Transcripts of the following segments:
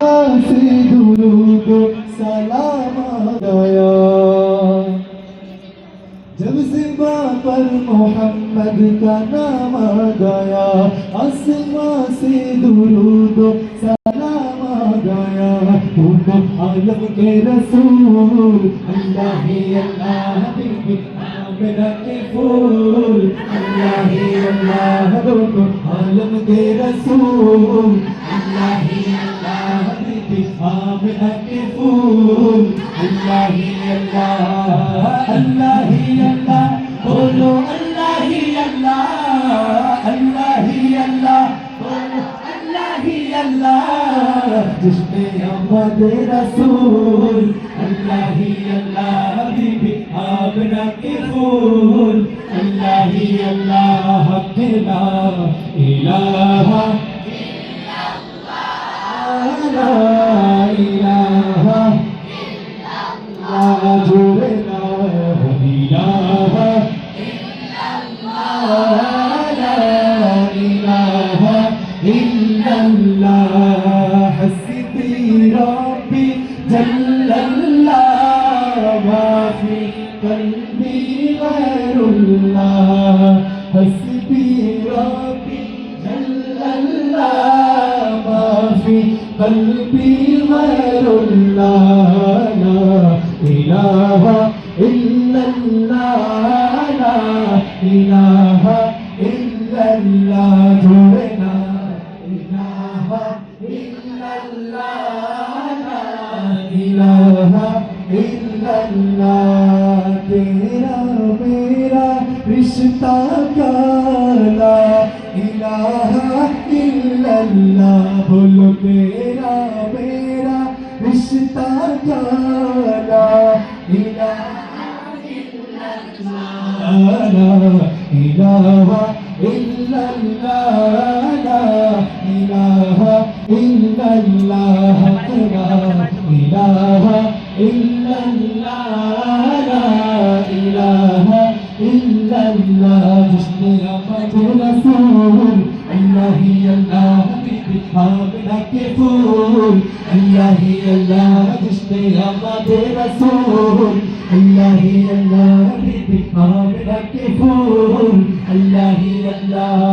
से दुरूद सलाम गया जब से पर मोहम्मद का नाम गया आसमां से दुरूद सलाम गया तू तो आलम के रसूल अल्लाह ही अल्लाह हबीबी आमिना के फूल अल्लाह ही अल्लाह तू तो आलम के रसूल अल्लाह ही अल्लाह हबीबी आमिना के फूल अल्लाह ही अल्लाह अल्लाह ही अल्लाह बोलो अल्लाह ही अल्लाह अल्लाह ही अल्लाह बोलो अल्लाह ही अल्लाह जिसने अहमद रसूल अल्लाह ही अल्लाह हबीबी आमिना के फूल अल्लाह ही अल्लाह हक ला इलाहा इल्लल्लाह ला इलाहा इल्लल्लाह जुड़े ला इलाहा हस्बी रब्बी जल्लल्लाह मा फी क़ल्बी गैरुल्लाह हस्बी रब्बी जल्लल्लाह मा फी क़ल्बी गैरुल्लाह ला इलाहा इल्लल्लाह ला इलाहा इल्लल्लाह जुड़े ला इलाहा इल्लल्लाह ला इलाहा इल्लल्लाह तेरा मेरा रिश्ता का ला इलाहा इल्लल्लाह बोलो तेरा मेरा रिश्ता का ला इलाहा इल्लल्लाह इलाहा इल्लल्लाह ला इलाहा इल्लल्लाह ला इलाहा इल्लल्लाह ला इलाहा इल्लल्लाह जिसने अहमद रसूल अल्लाह ही अल्लाह हबीबी आमिना के फूल अल्लाह ही अल्लाह जिसने अहमद रसूल अल्लाह ही अल्लाह हबीबी आमिना के फूल अल्लाह ही अल्लाह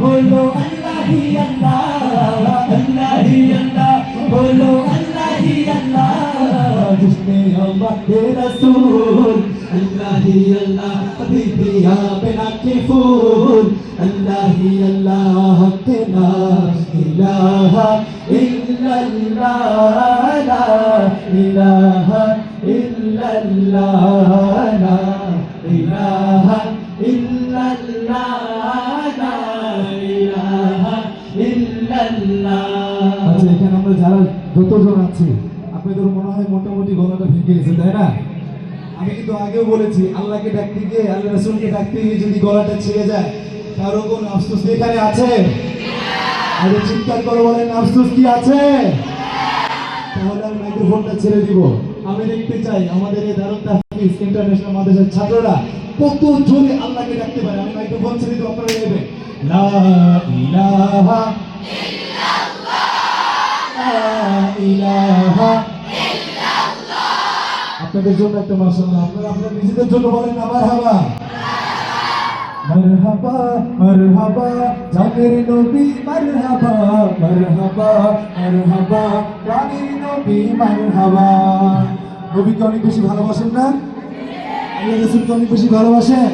बोलो अल्लाह ही अल्लाह बोलो अल्लाह ही अल्लाह जिसने अहमद रसूल अल्लाह ही अल्लाह हबीबी आमिना के फूल अल्लाह ही अल्लाह ला इलाहा इल्लल्लाह ला इलाहा इल्लल्लाह ला इलाहा इल्लल्लाह ला इलाहा इल्लल्लाह। আচ্ছা এখানে আমরা যারা যতজন আছি আপনাদের মনে হয় মোটামুটি গলাটা ভেঙে গেছে তাই না? আমি কিন্তু আগেও বলেছি আল্লাহকে ডাকতে গিয়ে আল্লাহ রাসূলকে ডাকতে গিয়ে যদি গলাটা ছিঁড়ে যায় কারো কোনো আফসোস এখানে আছে? আরে চিৎকার করে বলেন আফসোস কি আছে? তাহলে আমি মাইক্রোফোনটা ছেড়ে দিব। আমি দেখতে চাই আমাদের এই দারুন তাহফিজ ইন্টারন্যাশনাল মাদ্রাসার ছাত্ররা কত জোরে আল্লাহকে ডাকতে পারে। আমি মাইক্রোফোন ছেড়ে দিব, আপনারা নেবেন লা ইলাহা ইল্লাল্লাহ লা ইলাহা ইল্লাল্লাহ। আপনাদের জন্য একটা মাশাআল্লাহ, আপনারা আপনাদের নিজেদের জন্য বলেন না মারহাবা মারহাবা মারহাবা জানের নবী মারহাবা মারহাবা মারহাবা প্রাণের নবী মারহাবা। নবীকে অনেক বেশি ভালোবাসেন না? আল্লাহ রাসূলকে অনেক বেশি ভালোবাসেন?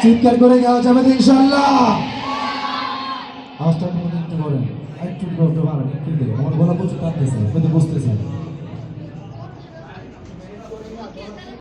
চিৎকার করে গাওয়া যাবে তো ইনশাআল্লাহ? আওয়াজটা একটু বলেন, একটু বলতে পারেন, একটু আমার গলা প্রচুর কাঁপতেছে, আপনি তো বুঝতেছেন।